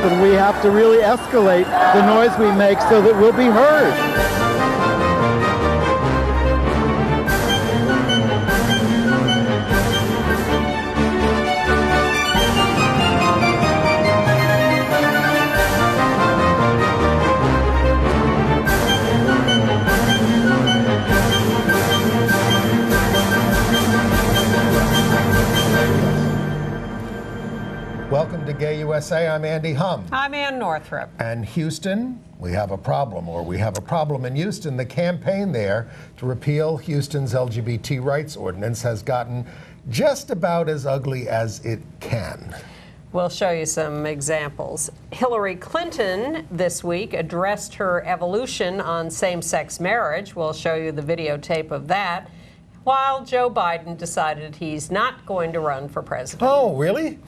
happen. We have to really escalate the noise we make so that we'll be heard. Welcome to Gay USA. I'm Andy Hum. I'm Ann Northrup. And Houston, we have a problem in Houston. The campaign there to repeal Houston's LGBT rights ordinance has gotten just about as ugly as it can. We'll show you some examples. Hillary Clinton this week addressed her evolution on same-sex marriage. We'll show you the videotape of that, while Joe Biden decided he's not going to run for president. Oh, really?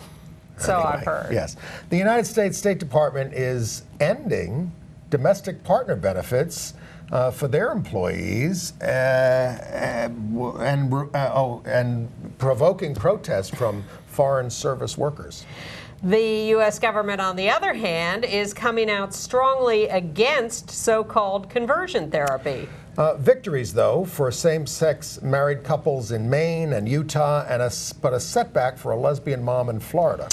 So anyway, I've heard. Yes. The United States State Department is ending domestic partner benefits for their employees and provoking protests from foreign service workers. The U.S. government, on the other hand, is coming out strongly against so-called conversion therapy. Victories, though, for same-sex married couples in Maine and Utah, but a setback for a lesbian mom in Florida.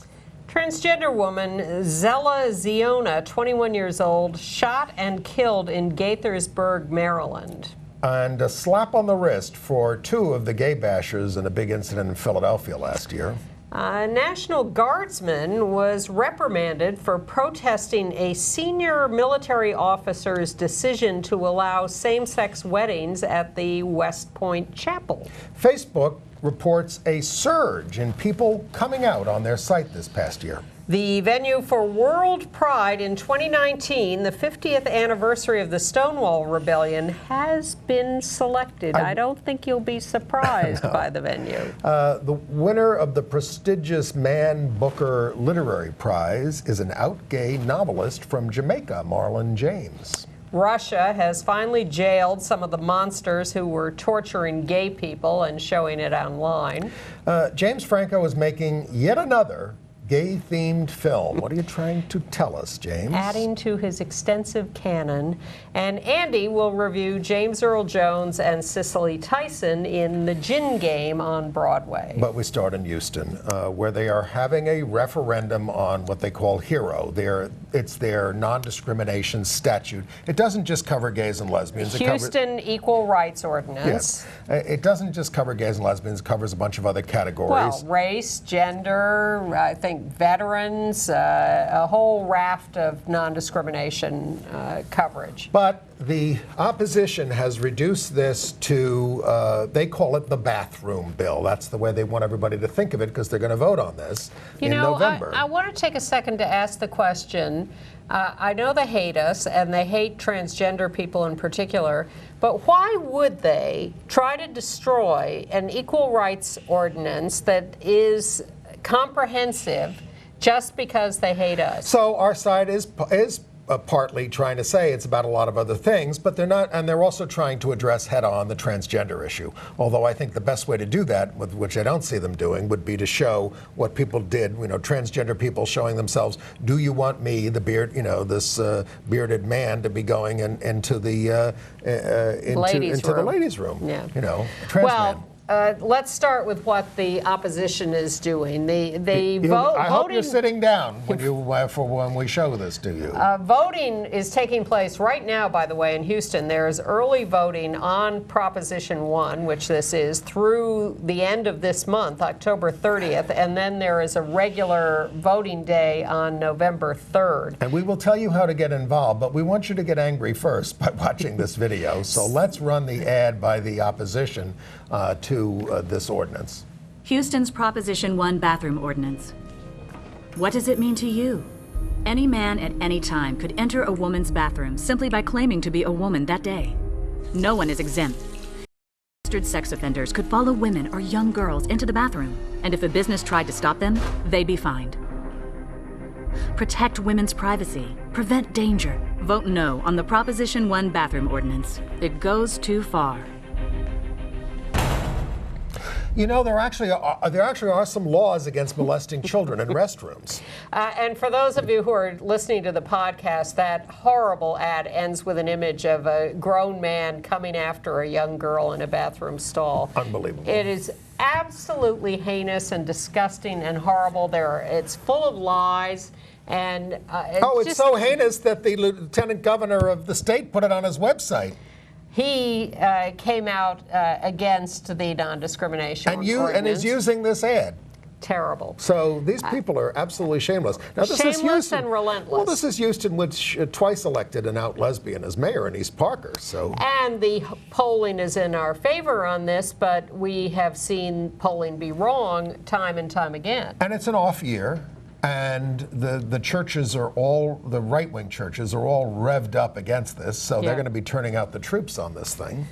Transgender woman Zella Ziona, 21 years old, shot and killed in Gaithersburg, Maryland. And a slap on the wrist for two of the gaybashers in a big incident in Philadelphia last year. A National Guardsman was reprimanded for protesting a senior military officer's decision to allow same-sex weddings at the West Point Chapel. Facebook reports a surge in people coming out on their site this past year. The venue for World Pride in 2019, the 50th anniversary of the Stonewall Rebellion, has been selected. I don't think you'll be surprised by the venue. The winner of the prestigious Man Booker Literary Prize is an out gay novelist from Jamaica, Marlon James. Russia has finally jailed some of the monsters who were torturing gay people and showing it online. James Franco is making yet another gay-themed film. What are you trying to tell us, James? Adding to his extensive canon. And Andy will review James Earl Jones and Cicely Tyson in The Gin Game on Broadway. But we start in Houston, where they are having a referendum on what they call HERO. It's their non-discrimination statute. It doesn't just cover gays and lesbians. Houston Equal Rights Ordinance. Yes. It doesn't just cover gays and lesbians. It covers a bunch of other categories. Well, race, gender, I think veterans, a whole raft of non-discrimination coverage. But the opposition has reduced this to, they call it the bathroom bill. That's the way they want everybody to think of it, because they're going to vote on this in November. I want to take a second to ask the question. I know they hate us, and they hate transgender people in particular, but why would they try to destroy an equal rights ordinance that is comprehensive just because they hate us? So our side is partly trying to say it's about a lot of other things, but they're not, and they're also trying to address head-on the transgender issue. Although I think the best way to do that, which I don't see them doing, would be to show what people did. Transgender people showing themselves. Do you want me, the beard, this bearded man, to be going into the ladies' room? Yeah. Trans well. man. Let's start with what the opposition is doing. I hope you're sitting down when we show this to you. Voting is taking place right now, by the way, in Houston. There is early voting on Proposition 1, which this is, through the end of this month, October 30th, and then there is a regular voting day on November 3rd. And we will tell you how to get involved, but we want you to get angry first by watching this video. So let's run the ad by the opposition to this ordinance. Houston's Proposition 1 bathroom ordinance. What does it mean to you? Any man at any time could enter a woman's bathroom simply by claiming to be a woman that day. No one is exempt. Registered sex offenders could follow women or young girls into the bathroom, and if a business tried to stop them, they'd be fined. Protect women's privacy. Prevent danger. Vote no on the Proposition 1 bathroom ordinance. It goes too far. You know, there actually are some laws against molesting children in restrooms. And for those of you who are listening to the podcast, that horrible ad ends with an image of a grown man coming after a young girl in a bathroom stall. Unbelievable. It is absolutely heinous and disgusting and horrible. It's full of lies. And it's so heinous that the lieutenant governor of the state put it on his website. He came out against the non-discrimination ordinance. And is using this ad. Terrible. So these people are absolutely shameless. Now, this shameless is Houston. and relentless. Well, this is Houston, which twice elected an out lesbian as mayor in East Parker. So. And the polling is in our favor on this, but we have seen polling be wrong time and time again. And it's an off year. And the churches are all, the right-wing churches are all revved up against this, so they're going to be turning out the troops on this thing.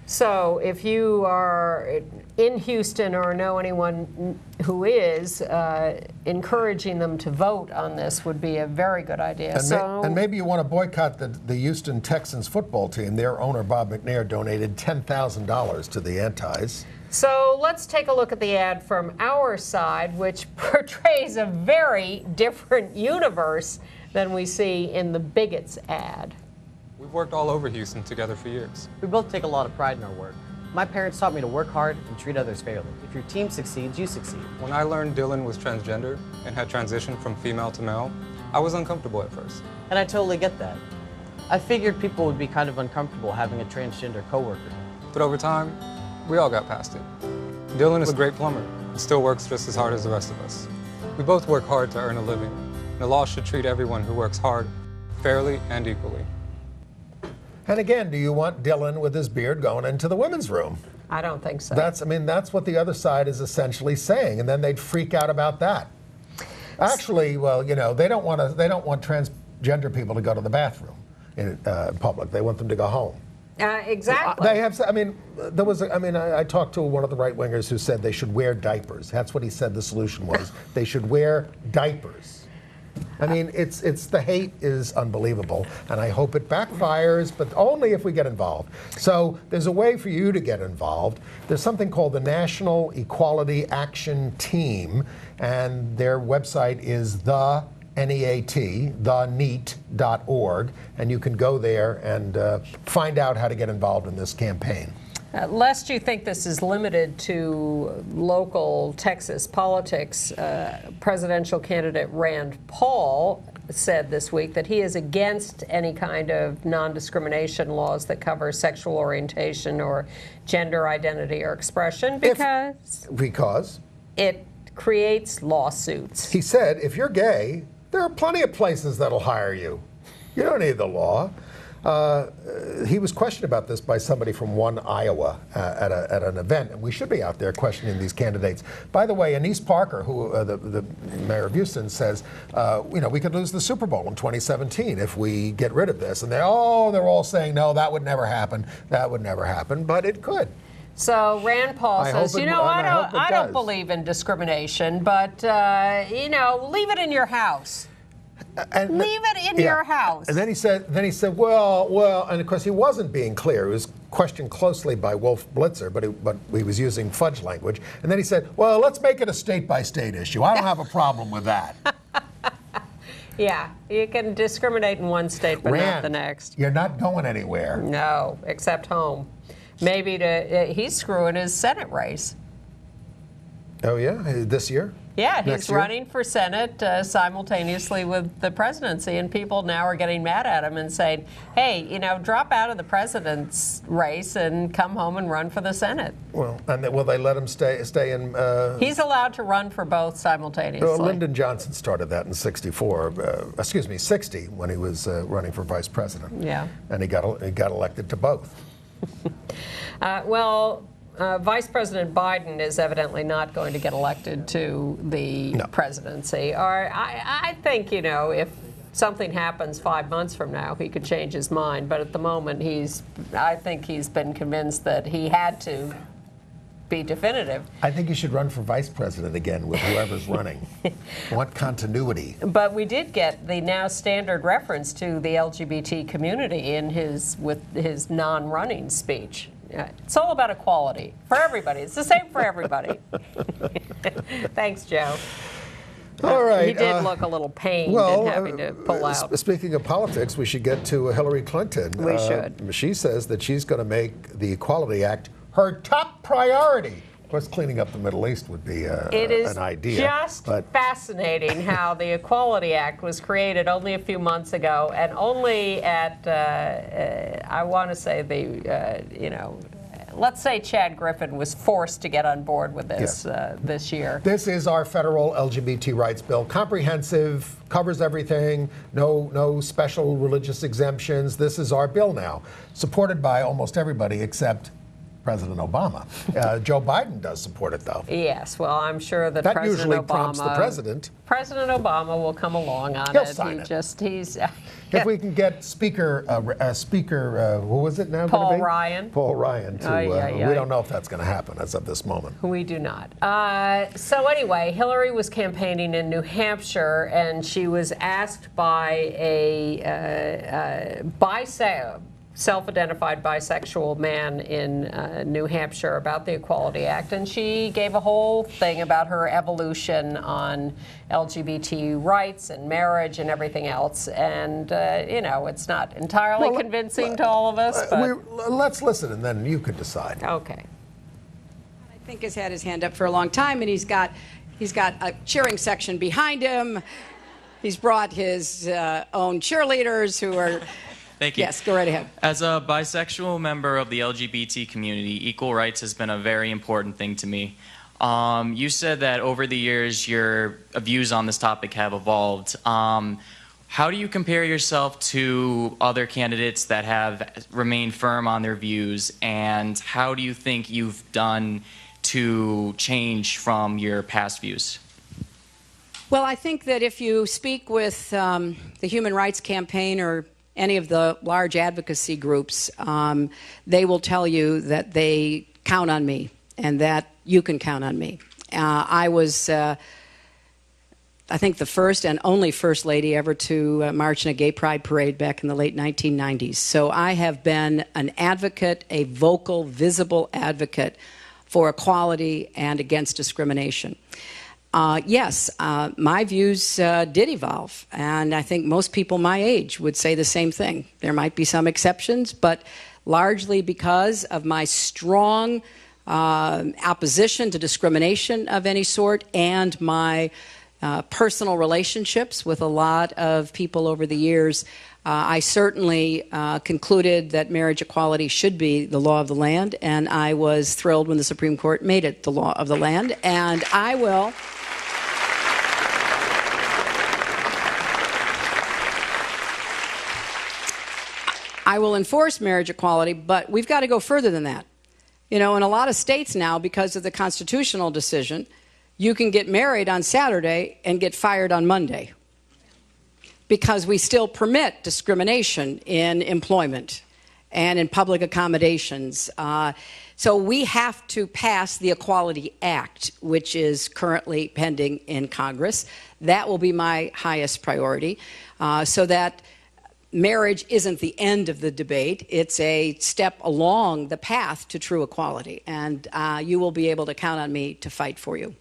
So if you are in Houston or know anyone who is, encouraging them to vote on this would be a very good idea. And maybe you want to boycott the Houston Texans football team. Their owner, Bob McNair, donated $10,000 to the Antis. So let's take a look at the ad from our side, which portrays a very different universe than we see in the bigots ad. We've worked all over Houston together for years. We both take a lot of pride in our work. My parents taught me to work hard and treat others fairly. If your team succeeds, you succeed. When I learned Dylan was transgender and had transitioned from female to male, I was uncomfortable at first. And I totally get that. I figured people would be kind of uncomfortable having a transgender coworker. But over time, we all got past it. Dylan is a great plumber and still works just as hard as the rest of us. We both work hard to earn a living. The law should treat everyone who works hard fairly and equally. And again, do you want Dylan with his beard going into the women's room? I don't think so. That's what the other side is essentially saying, and then they'd freak out about that. Actually, well, you know, they don't want transgender people to go to the bathroom in public. They want them to go home. Exactly. They have. I mean, I talked to one of the right wingers who said they should wear diapers. That's what he said the solution was. They should wear diapers. I mean, it's the hate is unbelievable, and I hope it backfires, but only if we get involved. So there's a way for you to get involved. There's something called the National Equality Action Team, and their website is the NEAT.org, and you can go there and find out how to get involved in this campaign. Lest you think this is limited to local Texas politics, presidential candidate Rand Paul said this week that he is against any kind of non-discrimination laws that cover sexual orientation or gender identity or expression because it creates lawsuits. He said, if you're gay, there are plenty of places that'll hire you. You don't need the law. He was questioned about this by somebody from Iowa at an event, and we should be out there questioning these candidates. By the way, in East Parker, who the mayor of Houston says, we could lose the Super Bowl in 2017 if we get rid of this, and they're all saying, no, that would never happen. That would never happen, but it could. So Rand Paul says, I don't believe in discrimination, but leave it in your house. Leave it in your house. And then he said, well, and of course he wasn't being clear. He was questioned closely by Wolf Blitzer, but he was using fudge language. And then he said, well, let's make it a state-by-state issue. I don't have a problem with that. Yeah, you can discriminate in one state, but not the next. You're not going anywhere. No, except home. Maybe he's screwing his Senate race. Oh, yeah? This year? Yeah, he's running for Senate simultaneously with the presidency, and people now are getting mad at him and saying, hey, drop out of the president's race and come home and run for the Senate. Well, and will they let him stay in? He's allowed to run for both simultaneously. Well, Lyndon Johnson started that in 60 when he was running for vice president. Yeah. And he got elected to both. Vice President Biden is evidently not going to get elected to the presidency. Or I think, if something happens 5 months from now, he could change his mind. But at the moment, I think he's been convinced that he had to be definitive. I think he should run for vice president again with whoever's running. I want continuity. But we did get the now standard reference to the LGBT community with his non-running speech. It's all about equality for everybody. It's the same for everybody. Thanks, Joe. All right. He did look a little pained in having to pull out. Speaking of politics, we should get to Hillary Clinton. We should. She says that she's going to make the Equality Act her top priority. Of course, cleaning up the Middle East would be an idea. It is just fascinating how the Equality Act was created only a few months ago, and only at, I want to say let's say Chad Griffin was forced to get on board with this this year. This is our federal LGBT rights bill. Comprehensive, covers everything, no special religious exemptions. This is our bill now, supported by almost everybody except President Obama. Joe Biden does support it, though. Yes, well, I'm sure that President usually prompts the president. President Obama will come along on He'll it. Sign it. He's. If we can get Speaker, who was it now? Paul gonna be? Ryan. Paul Ryan. We don't know if that's going to happen as of this moment. We do not. So anyway, Hillary was campaigning in New Hampshire, and she was asked by a self-identified bisexual man in New Hampshire about the Equality Act, and she gave a whole thing about her evolution on LGBT rights and marriage and everything else. And, it's not entirely convincing to all of us. But let's listen, and then you can decide. Okay. I think has had his hand up for a long time, and he's got a cheering section behind him. He's brought his own cheerleaders who are... Thank you. Yes, go right ahead. As a bisexual member of the LGBT community, equal rights has been a very important thing to me. You said that over the years your views on this topic have evolved. How do you compare yourself to other candidates that have remained firm on their views, and how do you think you've done to change from your past views? Well, I think that if you speak with the Human Rights Campaign or any of the large advocacy groups, they will tell you that they count on me and that you can count on me. I was, I think, the first and only First Lady ever to march in a gay pride parade back in the late 1990s. So I have been an advocate, a vocal, visible advocate for equality and against discrimination. Yes, my views did evolve, and I think most people my age would say the same thing. There might be some exceptions, but largely because of my strong opposition to discrimination of any sort and my personal relationships with a lot of people over the years, I certainly concluded that marriage equality should be the law of the land, and I was thrilled when the Supreme Court made it the law of the land, and I will... I will enforce marriage equality, but we've got to go further than that. In a lot of states now, because of the constitutional decision, you can get married on Saturday and get fired on Monday because we still permit discrimination in employment and in public accommodations. So we have to pass the Equality Act, which is currently pending in Congress. That will be my highest priority, so that marriage isn't the end of the debate. It's a step along the path to true equality, and you will be able to count on me to fight for you.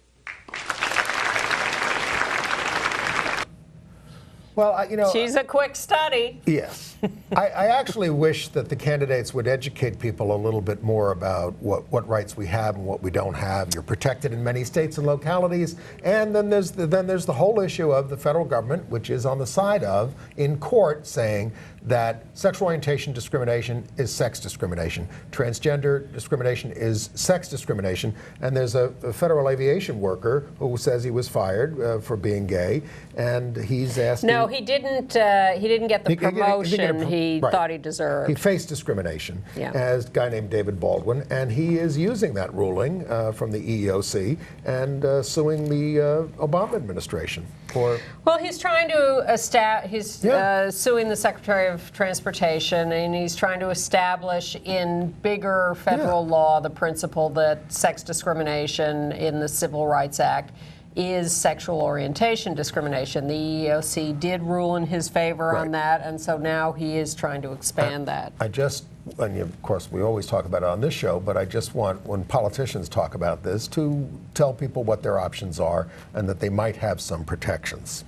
Well, she's a quick study. Yes. I actually wish that the candidates would educate people a little bit more about what rights we have and what we don't have. You're protected in many states and localities, and then there's the whole issue of the federal government, which is on the side of, in court, saying that sexual orientation discrimination is sex discrimination. Transgender discrimination is sex discrimination. And there's a federal aviation worker who says he was fired for being gay, and he's asking... No, he didn't get the promotion he thought he deserved. He faced discrimination as a guy named David Baldwin, and he is using that ruling from the EEOC and suing the Obama administration for... Well, he's trying to suing the Secretary of Transportation, and he's trying to establish in bigger federal law the principle that sex discrimination in the Civil Rights Act is sexual orientation discrimination. The EEOC did rule in his favor on that, and so now he is trying to expand that. I just and of course we always talk about it on this show, but I just want, when politicians talk about this, to tell people what their options are and that they might have some protections.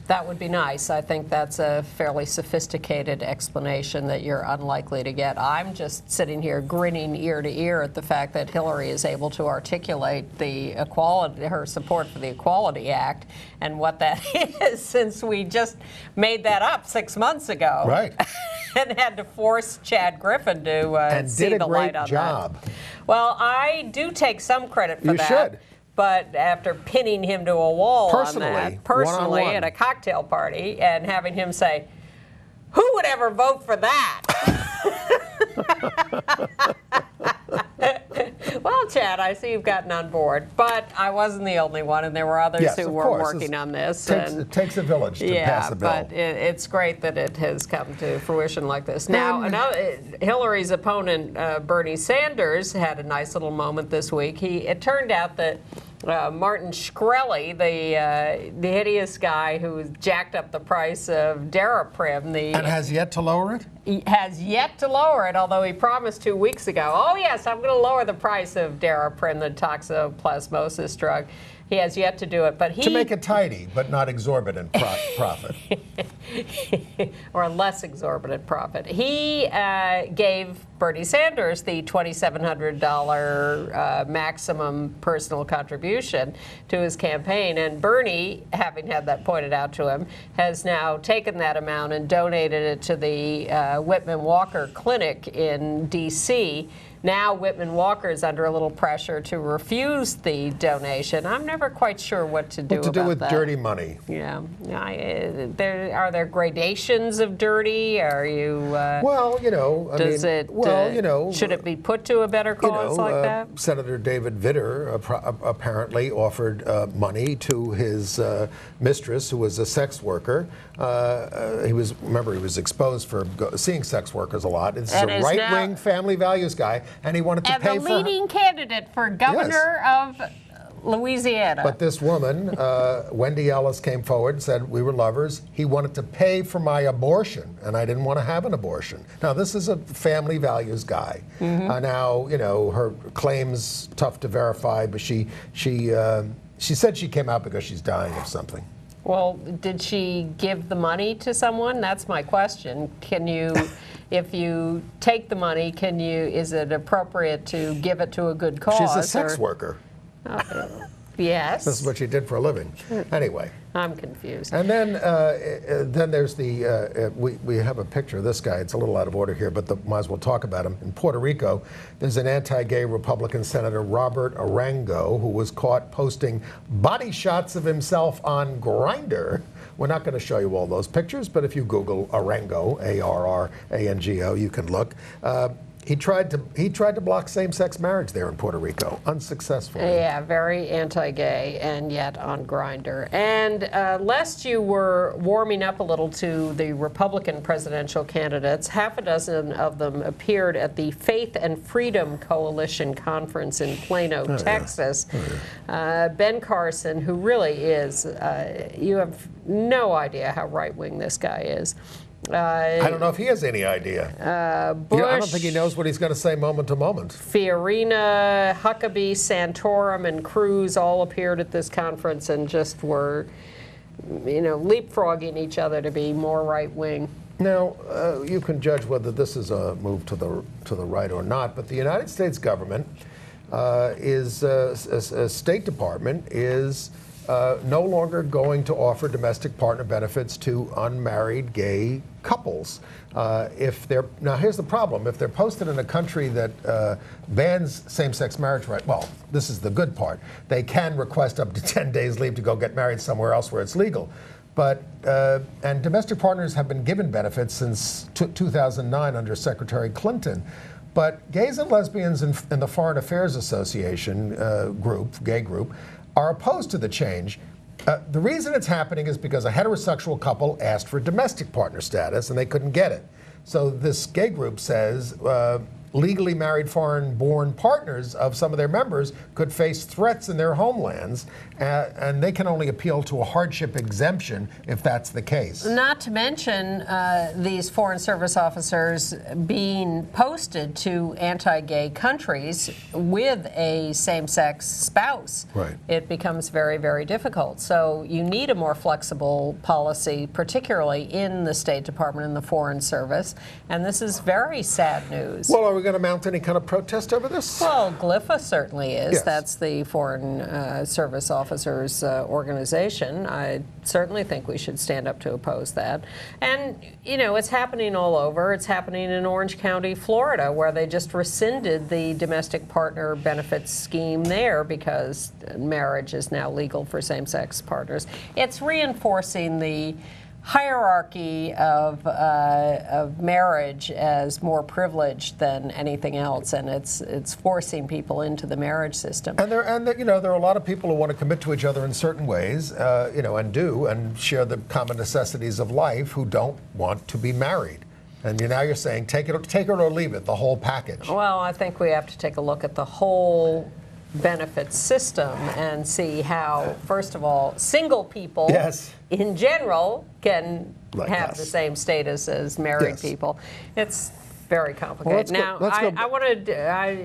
That would be nice. I think that's a fairly sophisticated explanation that you're unlikely to get. I'm just sitting here grinning ear to ear at the fact that Hillary is able to articulate the equality, her support for the Equality Act, and what that is, since we just made that up 6 months ago. Right. And had to force Chad Griffin to see the light on that. And did a great job. Well, I do take some credit for that. You should. But after pinning him to a wall Personally, on that, personally one-on-one. at a cocktail party, and having him say, "Who would ever vote for that?" Well, Chad, I see you've gotten on board, but I wasn't the only one, and there were others who were working on this. It takes a village to pass a bill. But it's great that it has come to fruition like this. Now, Hillary's opponent, Bernie Sanders, had a nice little moment this week. It turned out that Martin Shkreli, the hideous guy who jacked up the price of Daraprim, and has yet to lower it? He has yet to lower it, although he promised 2 weeks ago, oh yes, I'm going to lower the price of Daraprim, the toxoplasmosis drug. He has yet to do it, but he... To make it tidy, but not exorbitant profit. Or less exorbitant profit. He gave Bernie Sanders the $2,700 maximum personal contribution to his campaign, and Bernie, having had that pointed out to him, has now taken that amount and donated it to the Whitman Walker Clinic in D.C. Now Whitman Walker is under a little pressure to refuse the donation. I'm never quite sure what to do about that. What to do with dirty money? Yeah. Are there gradations of dirty? Are you... well, you know... should it be put to a better cause like that? Senator David Vitter apparently offered money to his mistress, who was a sex worker. He was exposed for seeing sex workers a lot. This is a right-wing family values guy. And he wanted to pay for... And the leading candidate for governor of Louisiana. But this woman, Wendy Ellis, came forward and said, we were lovers. He wanted to pay for my abortion, and I didn't want to have an abortion. Now, this is a family values guy. Now, you know, her claims, tough to verify, but she said she came out because she's dying of something. Well, did she give the money to someone? That's my question. Can you... If you take the money, is it appropriate to give it to a good cause? She's a sex worker. Yes. This is what she did for a living. Anyway. I'm confused. And then there's we have a picture of this guy. It's a little out of order here, but might as well talk about him. In Puerto Rico, there's an anti-gay Republican Senator, Robert Arango, who was caught posting body shots of himself on Grindr. We're not going to show you all those pictures, but if you Google Arango, A-R-R-A-N-G-O, you can look. He tried to block same-sex marriage there in Puerto Rico, unsuccessfully. Yeah, very anti-gay, and yet on Grindr. And lest you were warming up a little to the Republican presidential candidates, half a dozen of them appeared at the Faith and Freedom Coalition conference in Plano, Texas. Ben Carson, who really is, you have no idea how right-wing this guy is. I don't know if he has any idea. Bush, I don't think he knows what he's going to say moment to moment. Fiorina, Huckabee, Santorum, and Cruz all appeared at this conference and just were, leapfrogging each other to be more right-wing. Now, you can judge whether this is a move to the right or not, but the United States government State Department is no longer going to offer domestic partner benefits to unmarried gay couples. Now, here's the problem. If they're posted in a country that bans same-sex marriage, well, this is the good part. They can request up to 10 days leave to go get married somewhere else where it's legal. But, and domestic partners have been given benefits since 2009 under Secretary Clinton. But gays and lesbians in the Foreign Affairs Association gay group, are opposed to the change. The reason it's happening is because a heterosexual couple asked for domestic partner status and they couldn't get it. So this gay group says legally married foreign-born partners of some of their members could face threats in their homelands, and they can only appeal to a hardship exemption if that's the case. Not to mention these Foreign Service officers being posted to anti-gay countries with a same-sex spouse. Right. It becomes very, very difficult. So you need a more flexible policy, particularly in the State Department and the Foreign Service. And this is very sad news. Well, are we going to mount any kind of protest over this? Well, GLIFA certainly is. Yes. That's the Foreign Service Officers organization. I certainly think we should stand up to oppose that. And, you know, it's happening all over. It's happening in Orange County, Florida, where they just rescinded the domestic partner benefits scheme there because marriage is now legal for same-sex partners. It's reinforcing the hierarchy of marriage as more privileged than anything else, and it's forcing people into the marriage system. And there are a lot of people who want to commit to each other in certain ways, and share the common necessities of life, who don't want to be married. And now you're saying take it or leave it, the whole package. Well, I think we have to take a look at the whole benefit system and see how, first of all, single people in general can have the same status as married people. It's very complicated.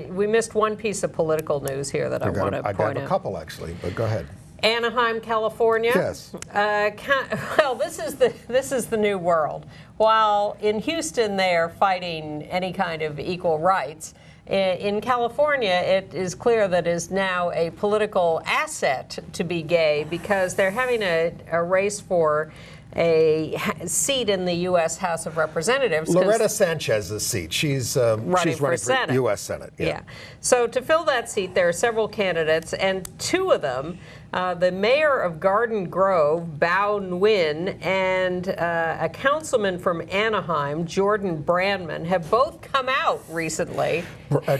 We missed one piece of political news here that I want to point out. I got a couple, actually, but go ahead. Anaheim, California. Yes. Well, this is the new world. While in Houston they are fighting any kind of equal rights, in California, it is clear that it is now a political asset to be gay because they're having a race for a seat in the U.S. House of Representatives. Loretta Sanchez's seat. She's running for U.S. Senate. Yeah. So to fill that seat, there are several candidates, and two of them, the mayor of Garden Grove, Bao Nguyen, and a councilman from Anaheim, Jordan Brandman, have both come out recently.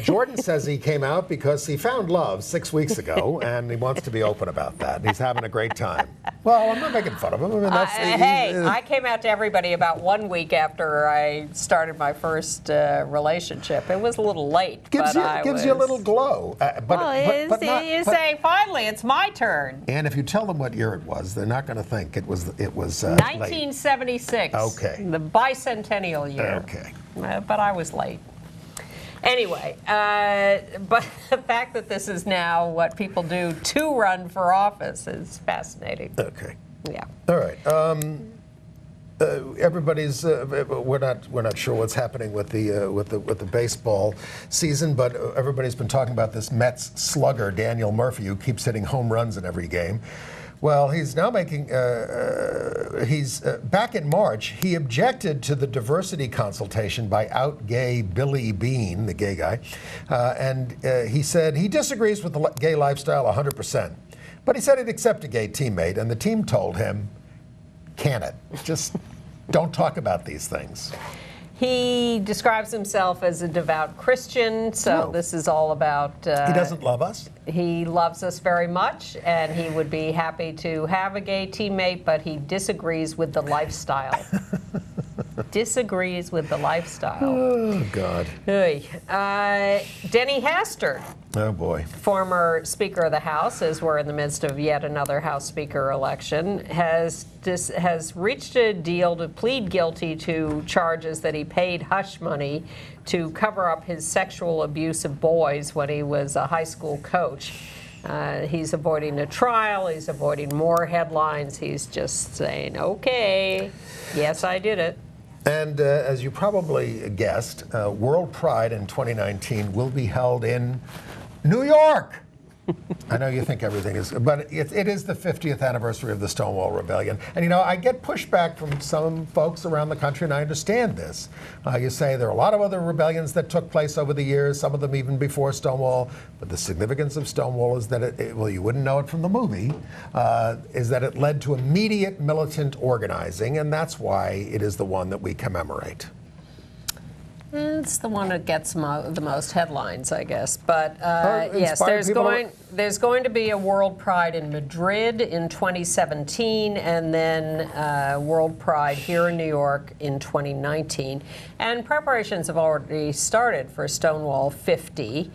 Jordan says he came out because he found love 6 weeks ago, and he wants to be open about that. He's having a great time. Well, I'm not making fun of him. I mean, I came out to everybody about 1 week after I started my first relationship. It was a little late. Gives you a little glow. You say, finally, it's my turn. And if you tell them what year it was, they're not going to think it was 1976. Okay. The bicentennial year. Okay. But I was late. Anyway, but the fact that this is now what people do to run for office is fascinating. Okay. Yeah. All right. Everybody's we're not sure what's happening with the baseball season, but everybody's been talking about this Mets slugger Daniel Murphy, who keeps hitting home runs in every game. Well, he's now making. Back in March, he objected to the diversity consultation by out gay Billy Bean, the gay guy, and he said he disagrees with the gay lifestyle 100%. But he said he'd accept a gay teammate, and the team told him, "Can it? Just don't talk about these things." He describes himself as a devout Christian, so this is all about... he doesn't love us? He loves us very much, and he would be happy to have a gay teammate, but he disagrees with the lifestyle. Disagrees with the lifestyle. Oh, God. Denny Hastert. Oh, boy. Former Speaker of the House, as we're in the midst of yet another House Speaker election, has reached a deal to plead guilty to charges that he paid hush money to cover up his sexual abuse of boys when he was a high school coach. He's avoiding a trial. He's avoiding more headlines. He's just saying, okay, yes, I did it. And as you probably guessed, World Pride in 2019 will be held in New York. I know you think everything is, but it is the 50th anniversary of the Stonewall Rebellion. And, I get pushback from some folks around the country, and I understand this. You say there are a lot of other rebellions that took place over the years, some of them even before Stonewall. But the significance of Stonewall is that you wouldn't know it from the movie, is that it led to immediate militant organizing, and that's why it is the one that we commemorate. It's the one that gets the most headlines, I guess. But yes, inspire people there's going to be a World Pride in Madrid in 2017, and then World Pride here in New York in 2019. And preparations have already started for Stonewall 50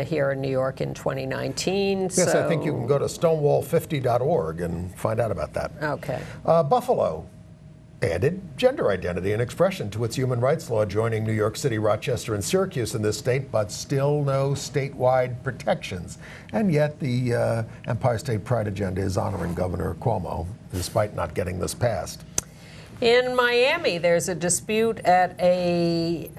here in New York in 2019. Yes, so, I think you can go to stonewall50.org and find out about that. Okay. Buffalo added gender identity and expression to its human rights law, joining New York City, Rochester, and Syracuse in this state, but still no statewide protections. And yet the Empire State Pride agenda is honoring Governor Cuomo, despite not getting this passed. In Miami, there's a dispute at a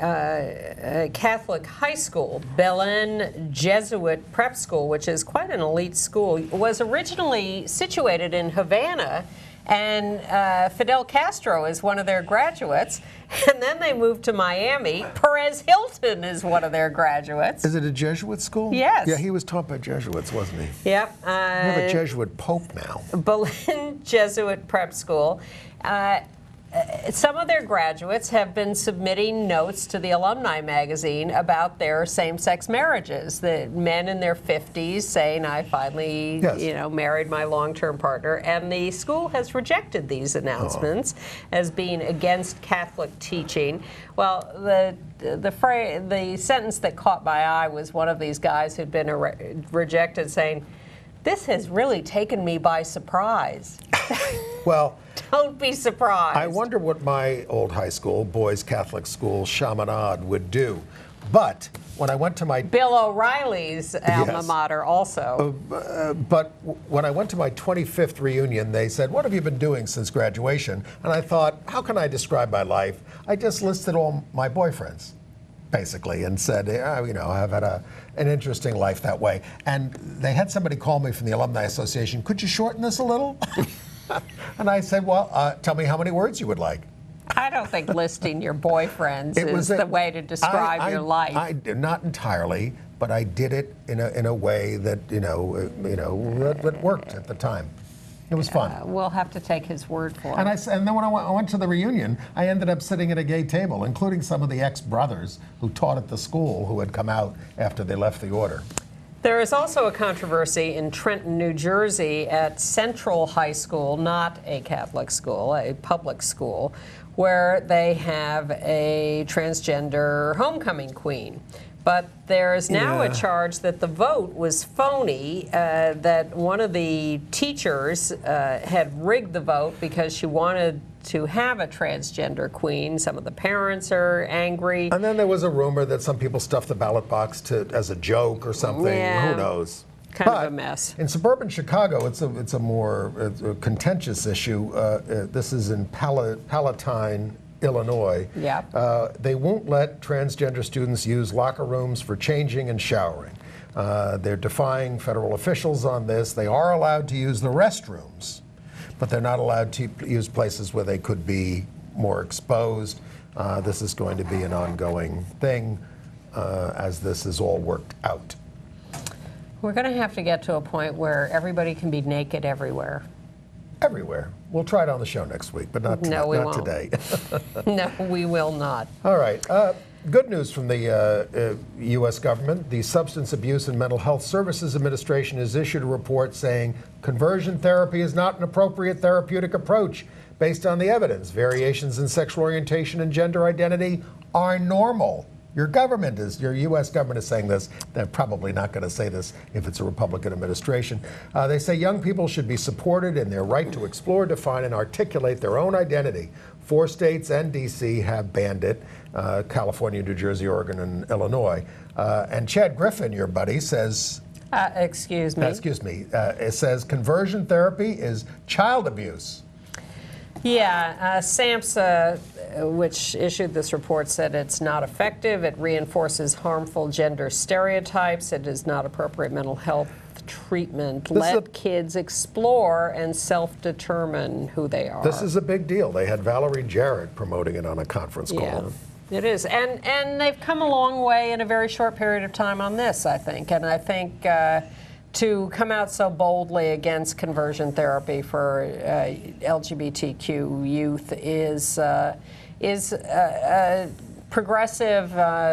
Catholic high school, Belen Jesuit Prep School, which is quite an elite school. It was originally situated in Havana, and Fidel Castro is one of their graduates. And then they moved to Miami. Perez Hilton is one of their graduates. Is it a Jesuit school? Yes. Yeah, he was taught by Jesuits, wasn't he? Yep. We have a Jesuit pope now. Belen Jesuit Prep School. Some of their graduates have been submitting notes to the alumni magazine about their same-sex marriages. The men in their 50s saying, I finally, married my long-term partner. And the school has rejected these announcements as being against Catholic teaching. Well, the sentence that caught my eye was one of these guys who'd been rejected saying, this has really taken me by surprise. Well, don't be surprised. I wonder what my old high school, boys Catholic school, Chaminade, would do. But when I went to my... Bill O'Reilly's alma mater also. But when I went to my 25th reunion, they said, what have you been doing since graduation? And I thought, how can I describe my life? I just listed all my boyfriends, basically, and said, I've had an interesting life that way. And they had somebody call me from the Alumni Association, could you shorten this a little? And I said, well, tell me how many words you would like. I don't think listing your boyfriends is the way to describe your life. Not entirely, but I did it in a way that that worked at the time. It was fun. We'll have to take his word for it. And then when I went to the reunion, I ended up sitting at a gay table, including some of the ex-brothers who taught at the school who had come out after they left the order. There is also a controversy in Trenton, New Jersey at Central High School, not a Catholic school, a public school, where they have a transgender homecoming queen. But there is now a charge that the vote was phony, that one of the teachers had rigged the vote because she wanted to have a transgender queen. Some of the parents are angry. And then there was a rumor that some people stuffed the ballot box as a joke or something. Yeah. Who knows? Kind of a mess. In suburban Chicago, it's a more contentious issue. This is in Palatine, Illinois. Yep. They won't let transgender students use locker rooms for changing and showering. They're defying federal officials on this. They are allowed to use the restrooms, but they're not allowed to use places where they could be more exposed. This is going to be an ongoing thing as this is all worked out. We're going to have to get to a point where everybody can be naked everywhere. Everywhere. We'll try it on the show next week, but not today. No, we will not. All right. Good news from the U.S. government. The Substance Abuse and Mental Health Services Administration has issued a report saying conversion therapy is not an appropriate therapeutic approach based on the evidence. Variations in sexual orientation and gender identity are normal. Your U.S. government is saying this. They're probably not going to say this if it's a Republican administration. They say young people should be supported in their right to explore, define, and articulate their own identity. 4 states and D.C. have banned it, California, New Jersey, Oregon, and Illinois. And Chad Griffin, your buddy, says... Excuse me. It says conversion therapy is child abuse. Yeah, SAMHSA, which issued this report, said it's not effective. It reinforces harmful gender stereotypes. It is not appropriate mental health treatment. Let kids explore and self-determine who they are. This is a big deal. They had Valerie Jarrett promoting it on a conference call. Yeah, it is. And they've come a long way in a very short period of time on this, I think. And I think to come out so boldly against conversion therapy for LGBTQ youth is progressive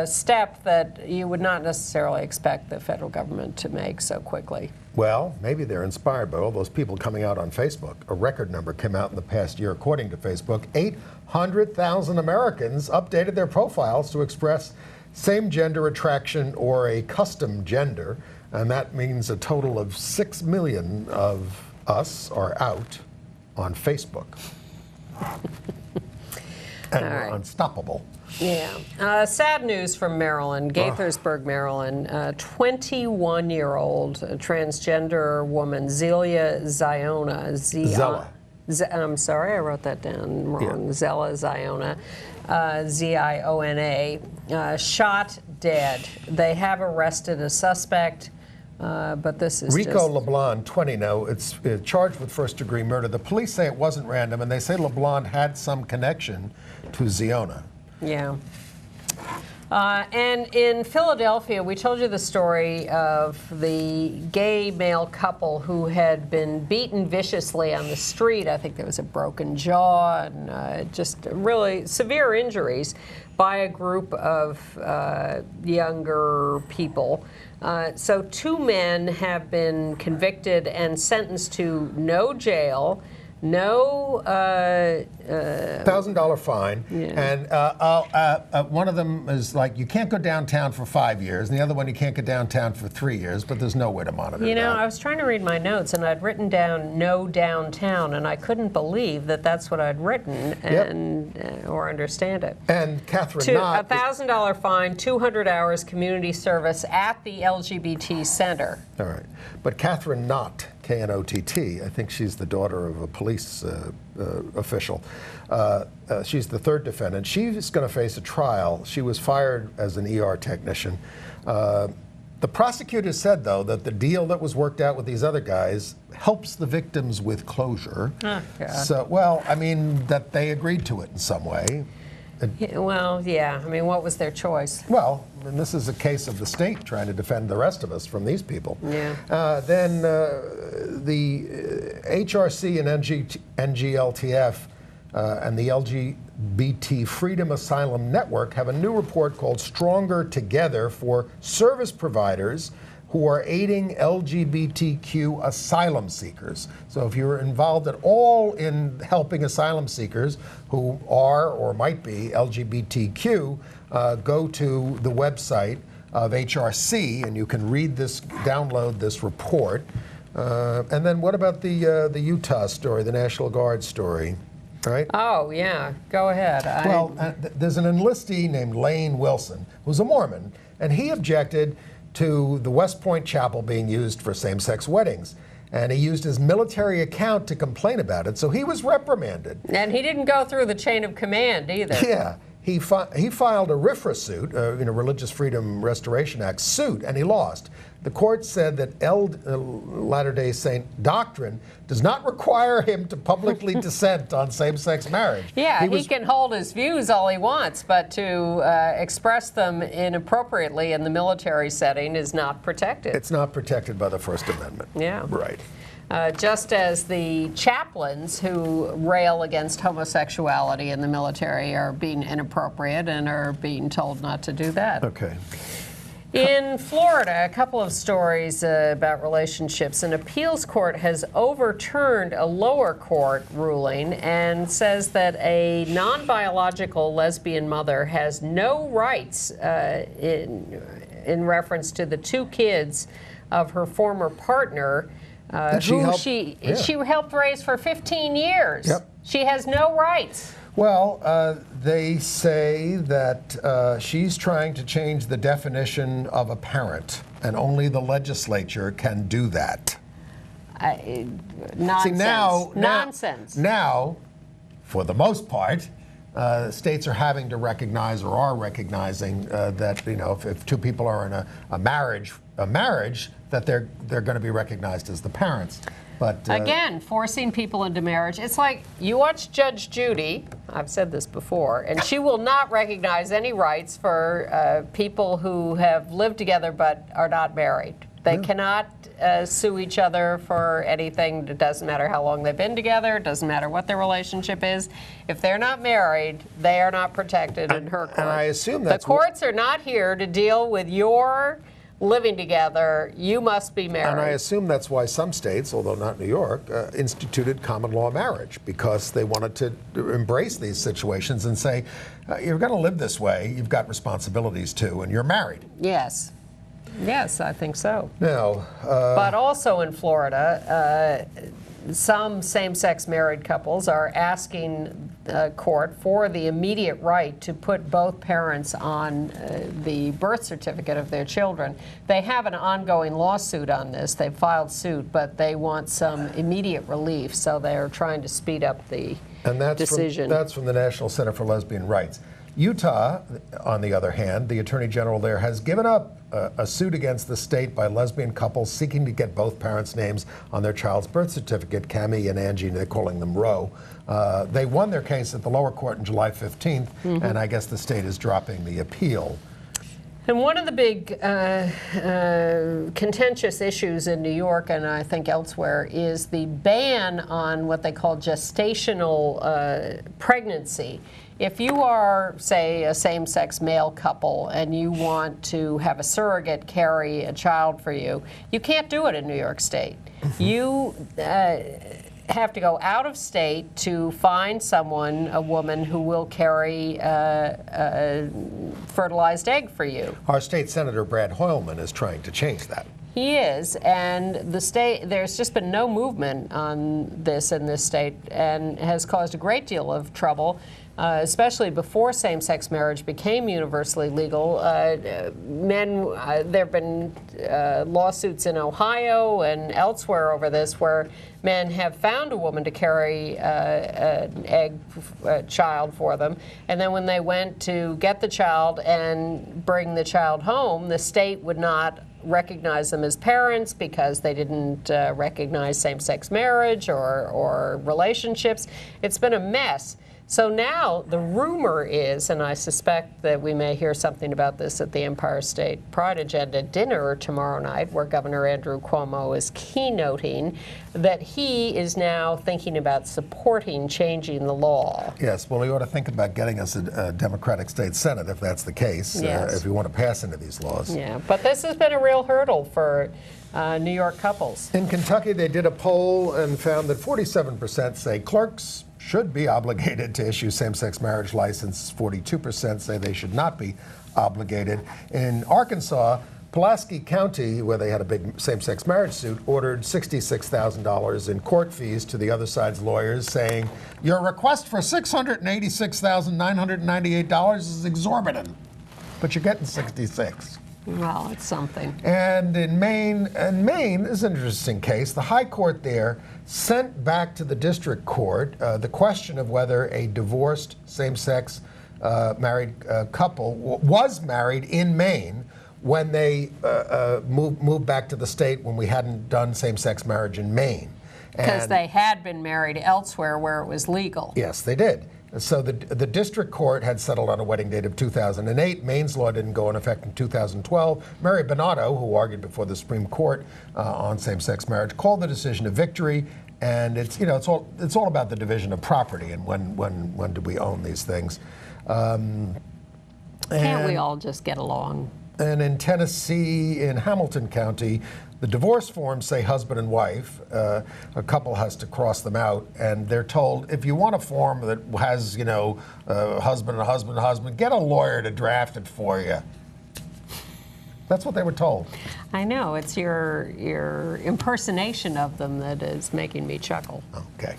step that you would not necessarily expect the federal government to make so quickly. Well, maybe they're inspired by all those people coming out on Facebook. A record number came out in the past year, according to Facebook. 800,000 Americans updated their profiles to express same-gender attraction or a custom gender, and that means a total of 6 million of us are out on Facebook. And we're unstoppable. Yeah. Sad news from Maryland, Gaithersburg, Maryland. 21-year-old transgender woman, Zella Ziona. Zella. I'm sorry, I wrote that down wrong. Yeah. Zella Ziona, Z-I-O-N-A, shot dead. They have arrested a suspect, but this is Rico LeBlanc, 20 now, it's charged with first-degree murder. The police say it wasn't random, and they say LeBlanc had some connection to Ziona. Yeah. And in Philadelphia, we told you the story of the gay male couple who had been beaten viciously on the street. I think there was a broken jaw and just really severe injuries by a group of younger people. So 2 men have been convicted and sentenced to no jail, no $1,000 fine, and one of them is like, you can't go downtown for 5 years, and the other one, you can't go downtown for 3 years, but there's no way to monitor You know, that. I was trying to read my notes, and I'd written down no downtown, and I couldn't believe that that's what I'd written and or understand it. And Catherine Knott, $1,000 fine, 200 hours community service at the LGBT Center. all right, but Catherine Knott, K-N-O-T-T, I think she's the daughter of a police official. She's the third defendant. She's going to face a trial. She was fired as an ER technician. The prosecutor said, though, that the deal that was worked out with these other guys helps the victims with closure. So, well, I mean, that they agreed to it in some way. Well, yeah. I mean, what was their choice? Well, and this is a case of the state trying to defend the rest of us from these people. Yeah. Then the HRC and NGLTF and the LGBT Freedom Asylum Network have a new report called Stronger Together for service providers who are aiding LGBTQ asylum seekers. So if you're involved at all in helping asylum seekers who are or might be LGBTQ, go to the website of HRC and you can read this, download this report. And then what about the Utah story, the National Guard story? Right? Oh, yeah. Go ahead. Well, there's an enlistee named Lane Wilson, who's a Mormon, and he objected to the West Point Chapel being used for same-sex weddings. And he used his military account to complain about it, so he was reprimanded. And he didn't go through the chain of command either. Yeah. He filed a RFRA suit, Religious Freedom Restoration Act suit, and he lost. The court said that Latter-day Saint doctrine does not require him to publicly dissent on same-sex marriage. Yeah, he can hold his views all he wants, but to express them inappropriately in the military setting is not protected. It's not protected by the First Amendment. Yeah. Right. Just as the chaplains who rail against homosexuality in the military are being inappropriate and are being told not to do that. Okay. In Florida, a couple of stories about relationships. An appeals court has overturned a lower court ruling and says that a non-biological lesbian mother has no rights in reference to the 2 kids of her former partner, who she helped raise for 15 years. Yep. She has no rights. Well, they say that she's trying to change the definition of a parent, and only the legislature can do that. Nonsense. See, Nonsense. Now, for the most part, states are having to recognize or are recognizing that if 2 people are in a marriage, that they're going to be recognized as the parents. But again, forcing people into marriage. It's like you watch Judge Judy, I've said this before, and she will not recognize any rights for people who have lived together but are not married. They cannot sue each other for anything. It doesn't matter how long they've been together. It doesn't matter what their relationship is. If they're not married, they are not protected in her court. And I assume that's the courts are not here to deal with your living together. You must be married. And I assume that's why some states, although not New York, instituted common law marriage, because they wanted to embrace these situations and say, you're going to live this way, you've got responsibilities too, and you're married. Yes. Yes, I think so. Now, but also in Florida, some same-sex married couples are asking the court for the immediate right to put both parents on the birth certificate of their children. They have an ongoing lawsuit on this. They've filed suit, but they want some immediate relief, so they're trying to speed up the decision. That's from the National Center for Lesbian Rights. Utah, on the other hand, the Attorney General there has given up a suit against the state by lesbian couples seeking to get both parents' names on their child's birth certificate, Cammie and Angie, they're calling them Roe. They won their case at the lower court on July 15th, and I guess the state is dropping the appeal. And one of the big contentious issues in New York, and I think elsewhere, is the ban on what they call gestational pregnancy. If you are, say, a same-sex male couple and you want to have a surrogate carry a child for you, you can't do it in New York State. You have to go out of state to find someone, a woman, who will carry a fertilized egg for you. Our state senator, Brad Hoylman, is trying to change that. He is, and the state, there's just been no movement on this in this state, and has caused a great deal of trouble. Especially before same-sex marriage became universally legal. There have been lawsuits in Ohio and elsewhere over this where men have found a woman to carry an child for them, and then when they went to get the child and bring the child home, the state would not recognize them as parents because they didn't recognize same-sex marriage or relationships. It's been a mess. So now the rumor is, and I suspect that we may hear something about this at the Empire State Pride Agenda dinner tomorrow night, where Governor Andrew Cuomo is keynoting, that he is now thinking about supporting changing the law. Yes, well, he ought to think about getting us a Democratic state Senate if that's the case, if we want to pass into these laws. Yeah, but this has been a real hurdle for New York couples. In Kentucky, they did a poll and found that 47% say clerks should be obligated to issue same-sex marriage license. 42% say they should not be obligated. In Arkansas, Pulaski County, where they had a big same-sex marriage suit, ordered $66,000 in court fees to the other side's lawyers, saying, your request for $686,998 is exorbitant, but you're getting 66. Well, it's something. And in Maine is an interesting case. The High Court there sent back to the district court the question of whether a divorced same-sex married couple was married in Maine when they moved back to the state when we hadn't done same-sex marriage in Maine. Because they had been married elsewhere where it was legal. Yes, they did. So the district court had settled on a wedding date of 2008. Maine's law didn't go in effect in 2012. Mary Bonato, who argued before the Supreme Court on same-sex marriage, called the decision a victory. And it's all about the division of property and when do we own these things. Can't we all just get along? And in Tennessee, in Hamilton County, the divorce forms say husband and wife. A couple has to cross them out, and they're told, if you want a form that has, husband and husband and husband, get a lawyer to draft it for you. That's what they were told. I know. It's your impersonation of them that is making me chuckle. Okay.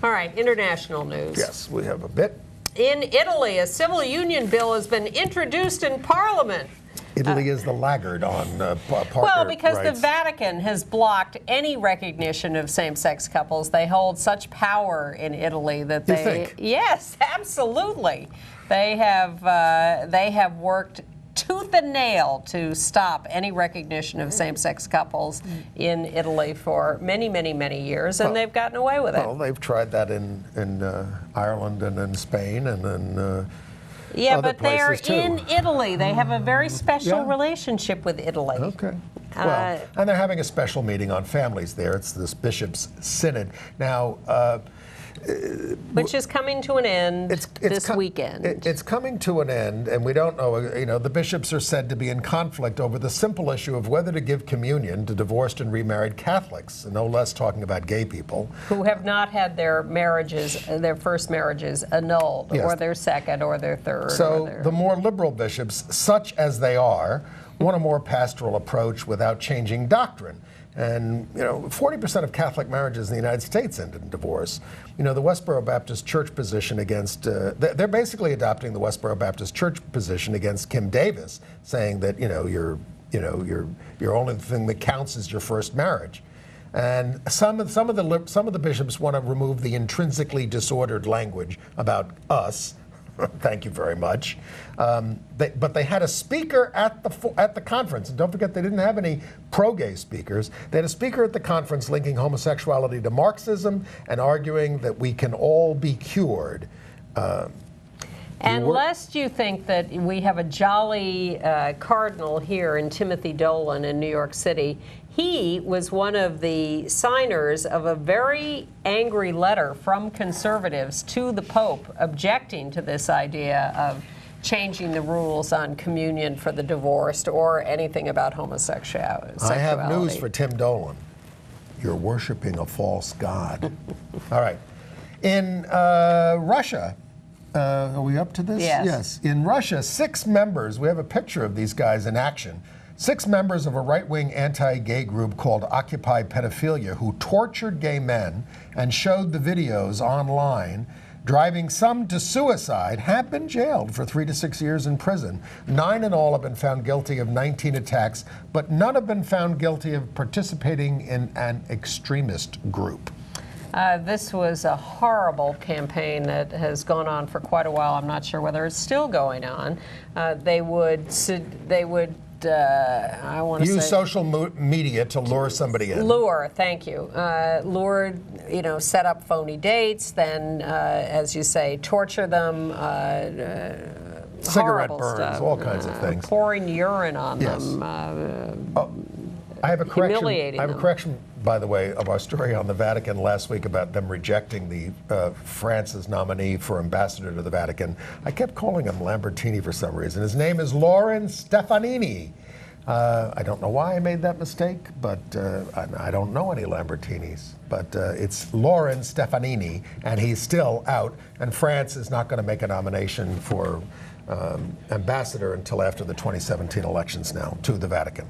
All right, international news. Yes, we have a bit. In Italy, a civil union bill has been introduced in Parliament. Italy is the laggard on partner Well, because rights. the Vatican has blocked any recognition of same-sex couples. They hold such power in Italy that they... You think? Yes, absolutely. They have worked tooth and nail to stop any recognition of same-sex couples in Italy for many, many, many years, and they've gotten away with it. Well, they've tried that in Ireland and in Spain and in Yeah, other but they're places, too. in Italy. They have a very special Yeah. relationship with Italy. Okay. Well, and they're having a special meeting on families there. It's this Bishops' Synod. Now, which is coming to an end this weekend. It's coming to an end, and we don't know. You know, the bishops are said to be in conflict over the simple issue of whether to give communion to divorced and remarried Catholics, no less talking about gay people who have not had their marriages, their first marriages, annulled, Yes. or their second, or their third. So the more liberal bishops, such as they are, want a more pastoral approach without changing doctrine. And, you know, 40% of Catholic marriages in the United States end in divorce. You know, the Westboro Baptist Church position against, they're basically adopting the Westboro Baptist Church position against Kim Davis, saying that, your only thing that counts is your first marriage. And some of the bishops want to remove the intrinsically disordered language about us. Thank you very much. But they had a speaker at the conference, and don't forget they didn't have any pro-gay speakers. They had a speaker at the conference linking homosexuality to Marxism and arguing that we can all be cured. And lest you think that we have a jolly cardinal here in Timothy Dolan in New York City, he was one of the signers of a very angry letter from conservatives to the Pope objecting to this idea of changing the rules on communion for the divorced or anything about homosexuality. I have news for Tim Dolan. You're worshiping a false god. All right. In Russia, are we up to this? Yes. Yes. In Russia, 6 members, we have a picture of these guys in action. 6 members of a right-wing anti-gay group called Occupy Pedophilia who tortured gay men and showed the videos online, driving some to suicide, have been jailed for 3 to 6 years in prison. 9 in all have been found guilty of 19 attacks, but none have been found guilty of participating in an extremist group. This was a horrible campaign that has gone on for quite a while. I'm not sure whether it's still going on. They would I want to use social media to lure somebody in. Lure, thank you. Lure, set up phony dates, then, as you say, torture them. Cigarette burns, stuff. all kinds of things. Pouring urine on Yes. them. I have a correction. Humiliating I have a them. correction, by the way, of our story on the Vatican last week about them rejecting the France's nominee for ambassador to the Vatican. I kept calling him Lambertini for some reason. His name is Lauren Stefanini. I don't know why I made that mistake, but I don't know any Lambertinis. But it's Lauren Stefanini, and he's still out. And France is not going to make a nomination for ambassador until after the 2017 elections now to the Vatican.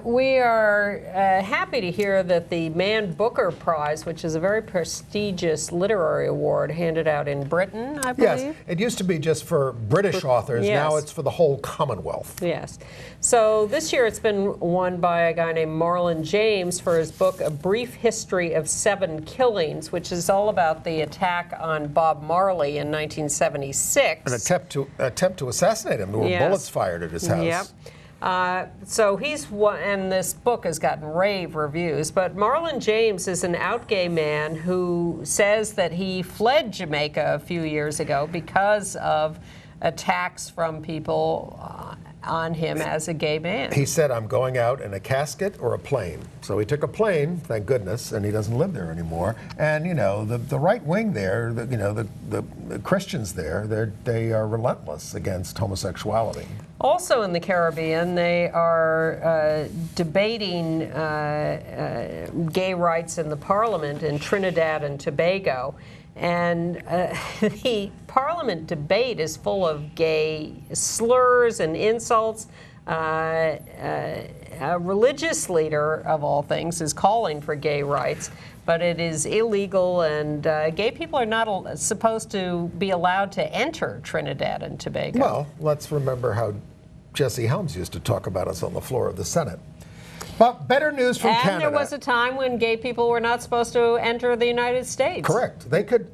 We are happy to hear that the Man Booker Prize, which is a very prestigious literary award handed out in Britain, I believe. Yes, it used to be just for British authors. Yes. Now it's for the whole Commonwealth. Yes. So this year it's been won by a guy named Marlon James for his book, A Brief History of 7 Killings, which is all about the attack on Bob Marley in 1976. An attempt to assassinate him. There were bullets fired at his house. Yep. So he's one, and this book has gotten rave reviews, but Marlon James is an out gay man who says that he fled Jamaica a few years ago because of attacks from people on him as a gay man. He said, I'm going out in a casket or a plane. So he took a plane, thank goodness, and he doesn't live there anymore. And, the right wing there, the Christians there, they are relentless against homosexuality. Also in the Caribbean, they are debating gay rights in the parliament in Trinidad and Tobago. And the parliament debate is full of gay slurs and insults. A religious leader, of all things, is calling for gay rights, but it is illegal, and gay people are not supposed to be allowed to enter Trinidad and Tobago. Well, let's remember how Jesse Helms used to talk about us on the floor of the Senate. But better news from Canada. And there was a time when gay people were not supposed to enter the United States. Correct. They could,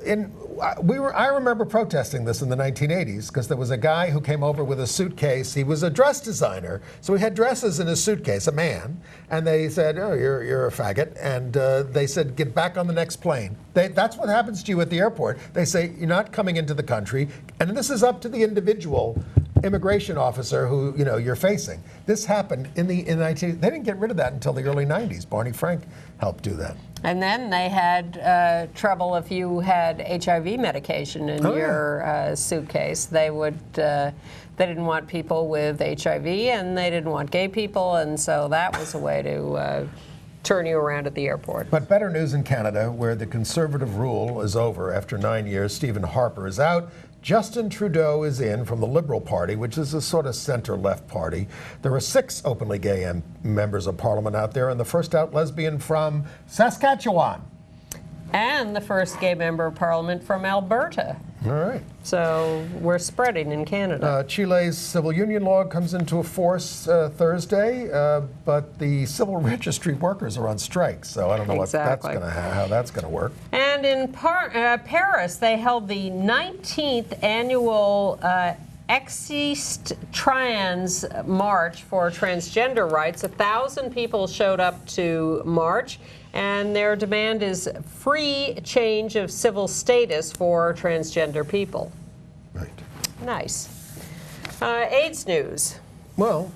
I remember protesting this in the 1980s because there was a guy who came over with a suitcase. He was a dress designer, so he had dresses in his suitcase, a man, and they said, "Oh, you're a faggot," and they said, "Get back on the next plane." That's what happens to you at the airport. They say you're not coming into the country, and this is up to the individual immigration officer who you're facing. This happened in the 19. They didn't get rid of that until the early 90s. Barney Frank helped do that. And then they had trouble if you had HIV medication in your suitcase. They didn't want people with HIV, and they didn't want gay people, and so that was a way to turn you around at the airport. But better news in Canada, where the Conservative rule is over after 9 years. Stephen Harper is out. Justin Trudeau is in from the Liberal Party, which is a sort of center-left party. There are 6 openly gay members of Parliament out there, and the first out lesbian from Saskatchewan. And the first gay member of Parliament from Alberta. All right. So we're spreading in Canada. Chile's civil union law comes into force Thursday, but the civil registry workers are on strike, so I don't know how that's going to work. And in Paris, they held the 19th annual Existe Trans March for transgender rights. 1,000 people showed up to march, and their demand is free change of civil status for transgender people. Right. Nice. AIDS news. Well,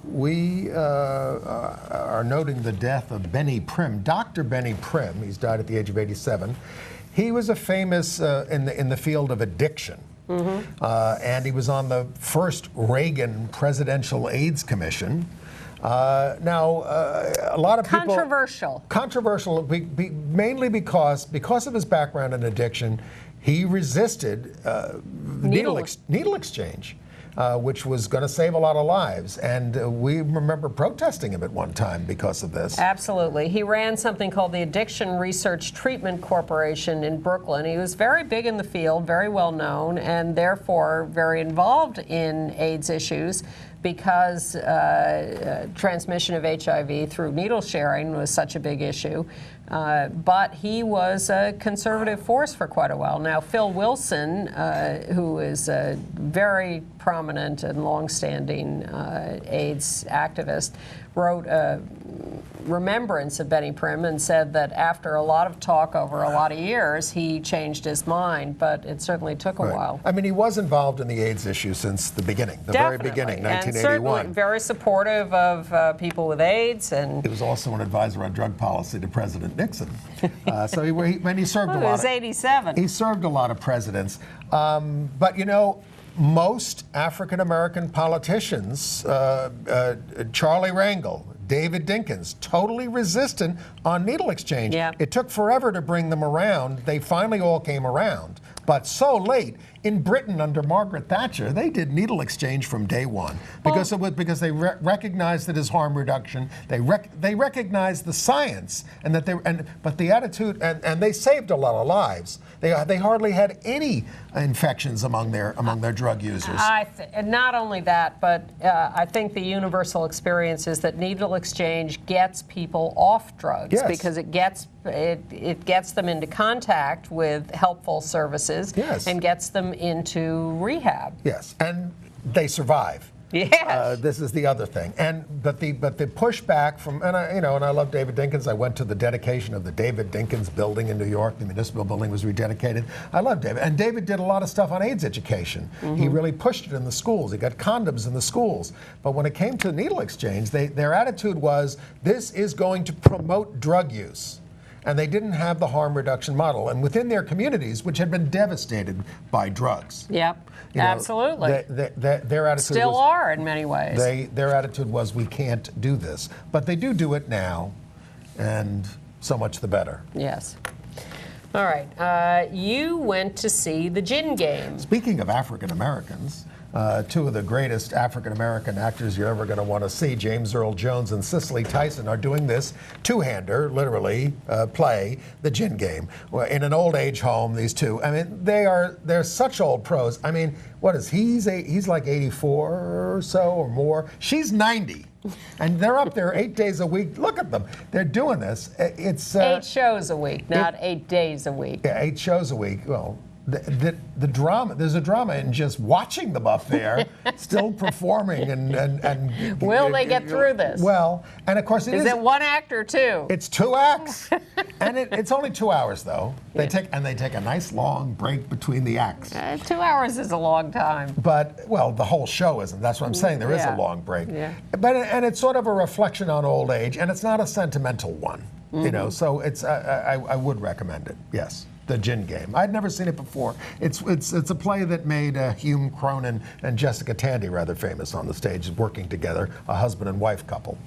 we are noting the death of Benny Prim, Dr. Benny Prim. He's died at the age of 87. He was a famous in the field of addiction. Mm-hmm. And he was on the first Reagan Presidential AIDS Commission. Now, a lot of people... Controversial, mainly because of his background in addiction, he resisted needle exchange. Which was going to save a lot of lives. And we remember protesting him at one time because of this. Absolutely. He ran something called the Addiction Research Treatment Corporation in Brooklyn. He was very big in the field, very well known, and therefore very involved in AIDS issues because transmission of HIV through needle sharing was such a big issue. But he was a conservative force for quite a while. Now, Phil Wilson, who is a very prominent and longstanding AIDS activist, wrote a remembrance of Benny Prim and said that after a lot of talk over a lot of years, he changed his mind, but it certainly took a while. I mean, he was involved in the AIDS issue since the beginning, very beginning, 1981. And certainly very supportive of people with AIDS. And he was also an advisor on drug policy to President Nixon. So he served a lot. He was 87. He served a lot of presidents. But, most African-American politicians, Charlie Rangel, David Dinkins, totally resistant on needle exchange. Yeah. It took forever to bring them around. They finally all came around, but so late. In Britain under Margaret Thatcher, they did needle exchange from day one because they recognized it as harm reduction. They recognized the science and but the attitude and they saved a lot of lives. They hardly had any infections among their drug users. Not only that, but I think the universal experience is that needle exchange gets people off drugs because it gets them into contact with helpful services and gets them into rehab. Yes, and they survive. Yes. This is the other thing, but the pushback from and I love David Dinkins. I went to the dedication of the David Dinkins building in New York. The municipal building was rededicated. I love David, and David did a lot of stuff on AIDS education. Mm-hmm. He really pushed it in the schools. He got condoms in the schools. But when it came to needle exchange, their attitude was this is going to promote drug use. And they didn't have the harm reduction model. And within their communities, which had been devastated by drugs. Yep, absolutely. Their attitude still are in many ways. Their attitude was, we can't do this. But they do it now, and so much the better. Yes. All right. You went to see the gin game. Speaking of African Americans, Two of the greatest African-American actors you're ever going to want to see, James Earl Jones and Cicely Tyson, are doing this two-hander, literally, play, The Gin Game. In an old age home, these two, I mean, they're such old pros. I mean, what is he? He's like 84 or so or more. She's 90. And they're up there 8 days a week. Look at them. They're doing this. It's 8 shows a week, not 8 days a week. Yeah, 8 shows a week. Well, the drama, there's a drama in just watching them up there, still performing and will they get through this? Well, and of course is it 1 act or 2? It's 2 acts, and it's only 2 hours though. They take a nice long break between the acts. 2 hours is a long time. But well, the whole show isn't. That's what I'm saying. There is a long break. Yeah. But and it's sort of a reflection on old age, and it's not a sentimental one. You know, so it's I would recommend it. Yes. The Gin Game. I'd never seen it before. It's a play that made Hume Cronin and Jessica Tandy rather famous on the stage, working together, a husband and wife couple,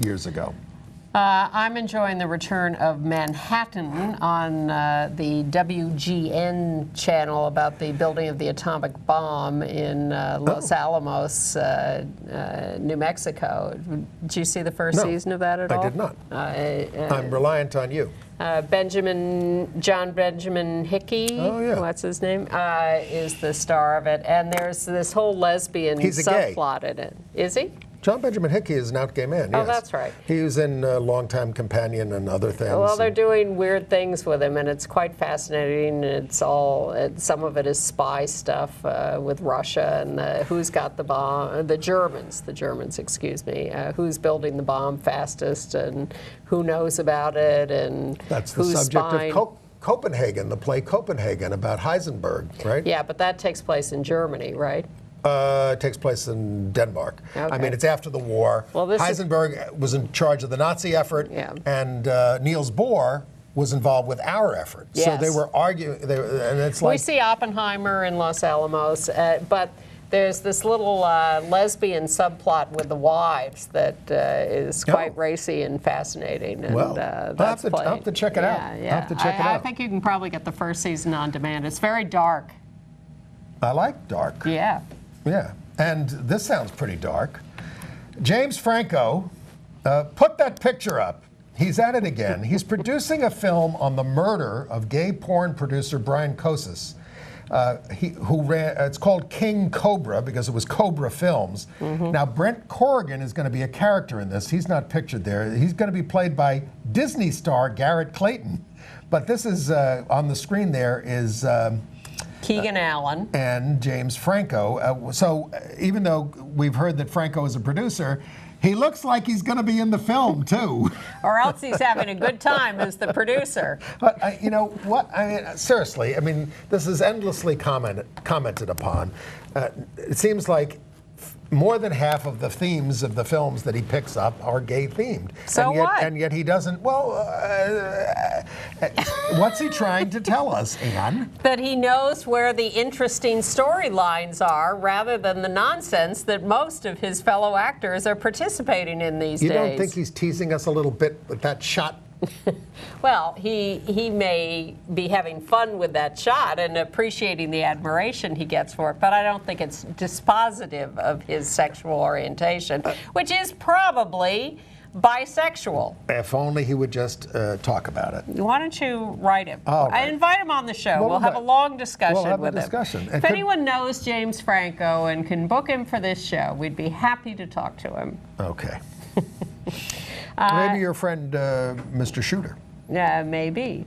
years ago. I'm enjoying the return of Manhattan on the WGN channel about the building of the atomic bomb in Los Alamos, New Mexico. Did you see the first season of that at all? I did not. I'm reliant on you. John Benjamin Hickey, what's his name, is the star of it. And there's this whole lesbian subplot in it. Is he? John Benjamin Hickey is an out gay man, yes. Oh, that's right. He was in Longtime Companion and other things. Well, they're doing weird things with him, and it's quite fascinating. It's all, some of it is spy stuff with Russia and who's got the bomb, the Germans, excuse me, who's building the bomb fastest and who knows about it and that's the who's subject spying. of Copenhagen, the play Copenhagen about Heisenberg, right? Yeah, but that takes place in Germany, right? It takes place in Denmark. Okay. I mean, it's after the war. Well, Heisenberg was in charge of the Nazi effort, and Niels Bohr was involved with our effort. Yes. So they were arguing, and it's like... We see Oppenheimer in Los Alamos, but there's this little lesbian subplot with the wives that is quite racy and fascinating. And, well, that's I'll have to check it out. Yeah. I'll have to check it out. I think you can probably get the first season on demand. It's very dark. I like dark. Yeah. Yeah, and this sounds pretty dark. James Franco, put that picture up. He's at it again. He's producing a film on the murder of gay porn producer Brian Kosis. It's called King Cobra because it was Cobra Films. Now, Brent Corrigan is going to be a character in this. He's not pictured there. He's going to be played by Disney star Garrett Clayton. But this is, on the screen there is... Keegan Allen. And James Franco. So even though we've heard that Franco is a producer, he looks like he's going to be in the film, too. Or else he's having a good time as the producer. But, you know, what? I mean, seriously, I mean, this is endlessly commented upon. It seems like more than half of the themes of the films that he picks up are gay-themed. So what? And yet he doesn't, well, what's he trying to tell us, Anne? That he knows where the interesting storylines are rather than the nonsense that most of his fellow actors are participating in these days. You don't think he's teasing us a little bit with that shot? Well, he may be having fun with that shot and appreciating the admiration he gets for it, but I don't think it's dispositive of his sexual orientation, which is probably bisexual. If only he would just talk about it. Why don't you write him? Right. I invite him on the show. We'll have a long discussion with him. If anyone knows James Franco and can book him for this show, we'd be happy to talk to him. Okay. Maybe your friend, Mr. Shooter. Yeah, maybe.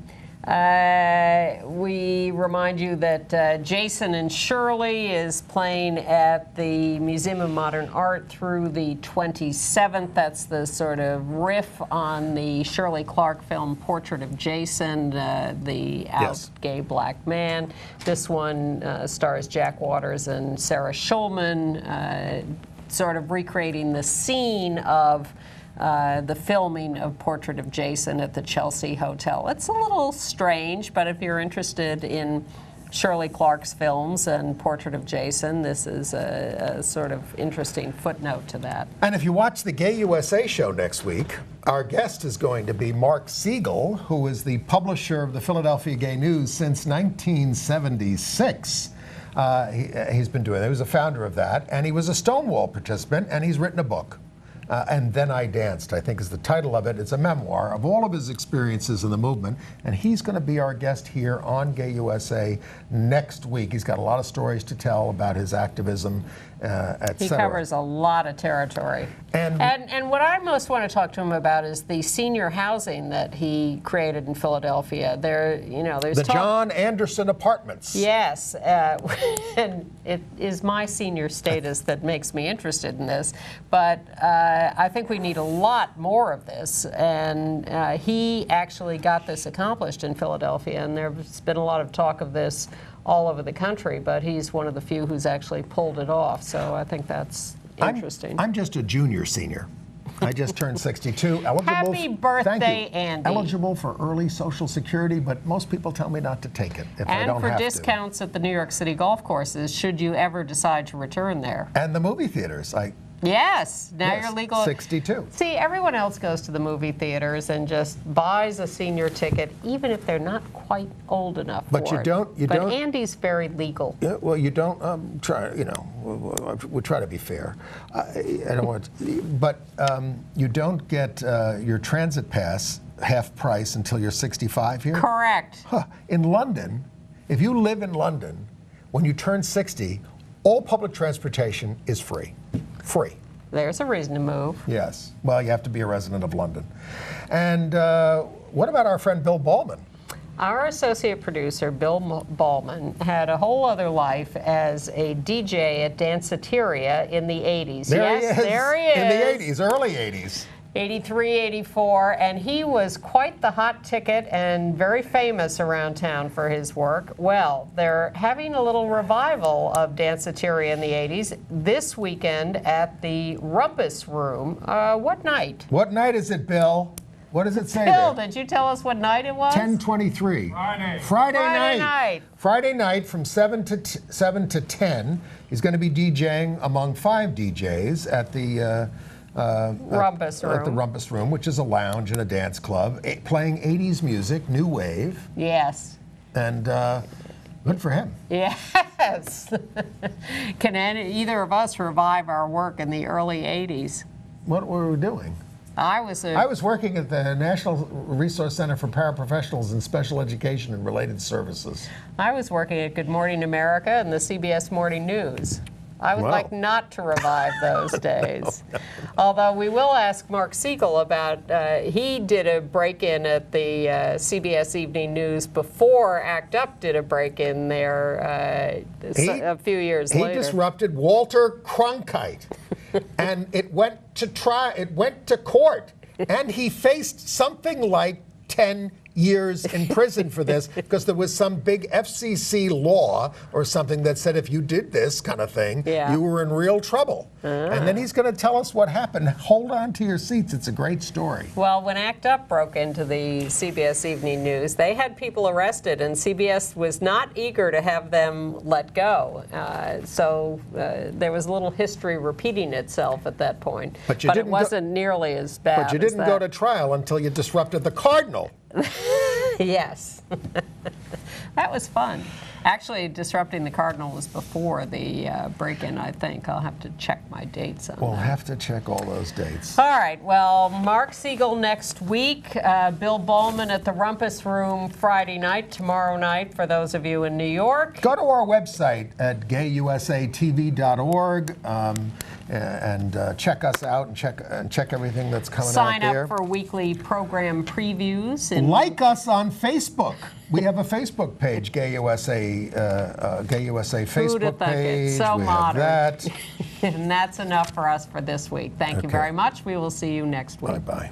We remind you that Jason and Shirley is playing at the Museum of Modern Art through the 27th. That's the sort of riff on the Shirley Clarke film Portrait of Jason, the out gay black man. This one stars Jack Waters and Sarah Schulman, sort of recreating the scene of the filming of Portrait of Jason at the Chelsea Hotel. It's a little strange, but if you're interested in Shirley Clarke's films and Portrait of Jason, this is a sort of interesting footnote to that. And if you watch the Gay USA show next week, our guest is going to be Mark Siegel, who is the publisher of the Philadelphia Gay News since 1976. He's been doing that. He was a founder of that, and he was a Stonewall participant, and he's written a book. And Then I Danced, I think is the title of it. It's a memoir of all of his experiences in the movement, and he's going to be our guest here on Gay USA next week. He's got a lot of stories to tell about his activism, etc. He covers a lot of territory. And what I most want to talk to him about is the senior housing that he created in Philadelphia. There's the John Anderson Apartments. Yes, and it is my senior status that makes me interested in this, but I think we need a lot more of this, and he actually got this accomplished in Philadelphia, and there's been a lot of talk of this all over the country, but he's one of the few who's actually pulled it off, so I think that's interesting. I'm just a junior senior. I just turned 62. Happy birthday, Andy. Eligible for early Social Security, but most people tell me not to take it if I don't have to. And for discounts at the New York City golf courses, should you ever decide to return there. And the movie theaters. Yes, now you're legal. 62. See, everyone else goes to the movie theaters and just buys a senior ticket, even if they're not quite old enough but for you it. don't. But Andy's very legal. Yeah, well, you don't try. We try to be fair. I don't want, but you don't get your transit pass half price until you're 65 here. Correct. In London, if you live in London, when you turn 60, all public transportation is free. Free. There's a reason to move. Yes. Well, you have to be a resident of London. And what about our friend Bill Ballman? Our associate producer, Bill Ballman, had a whole other life as a DJ at Danceteria in the 80s. There he is. In the 80s, early 80s. 83, 84, and he was quite the hot ticket and very famous around town for his work. Well, they're having a little revival of Danceteria in the 80s this weekend at the Rumpus Room. What night? What night is it, Bill? What does it say Bill, there? did you tell us what night it was? 10:23. Friday night. Friday night from 7 to 10. He's going to be DJing among 5 DJs at the Rumpus Room. At the Rumpus Room, which is a lounge and a dance club, playing 80s music, new wave. Yes. And good for him. Yes. Can either of us revive our work in the early 80s? What were we doing? I was working at the National Resource Center for Paraprofessionals in Special Education and Related Services. I was working at Good Morning America and the CBS Morning News. I would like not to revive those days. Although we will ask Mark Siegel about, he did a break-in at the CBS Evening News before ACT UP did a break-in there a few years later. He disrupted Walter Cronkite, and it went to court, and he faced something like 10 years in prison for this because there was some big FCC law or something that said if you did this kind of thing, you were in real trouble. And then he's going to tell us what happened. Hold on to your seats. It's a great story. Well, when ACT UP broke into the CBS Evening News, they had people arrested, and CBS was not eager to have them let go. So there was a little history repeating itself at that point. But it wasn't nearly as bad. But you didn't go to trial until you disrupted the Cardinal. Yes. That was fun. Actually, disrupting the Cardinal was before the break-in, I think. I'll have to check my dates on that. We'll have to check all those dates. All right. Well, Mark Siegel next week. Bill Ballman at the Rumpus Room Friday night, tomorrow night, for those of you in New York. Go to our website at gayusatv.org and check us out and check everything that's coming out there. Sign up for weekly program previews. And like us on Facebook. We have a Facebook page, Gay USA Facebook page. So we modern. Have that. And that's enough for us for this week. Thank you very much. We will see you next week. Bye-bye.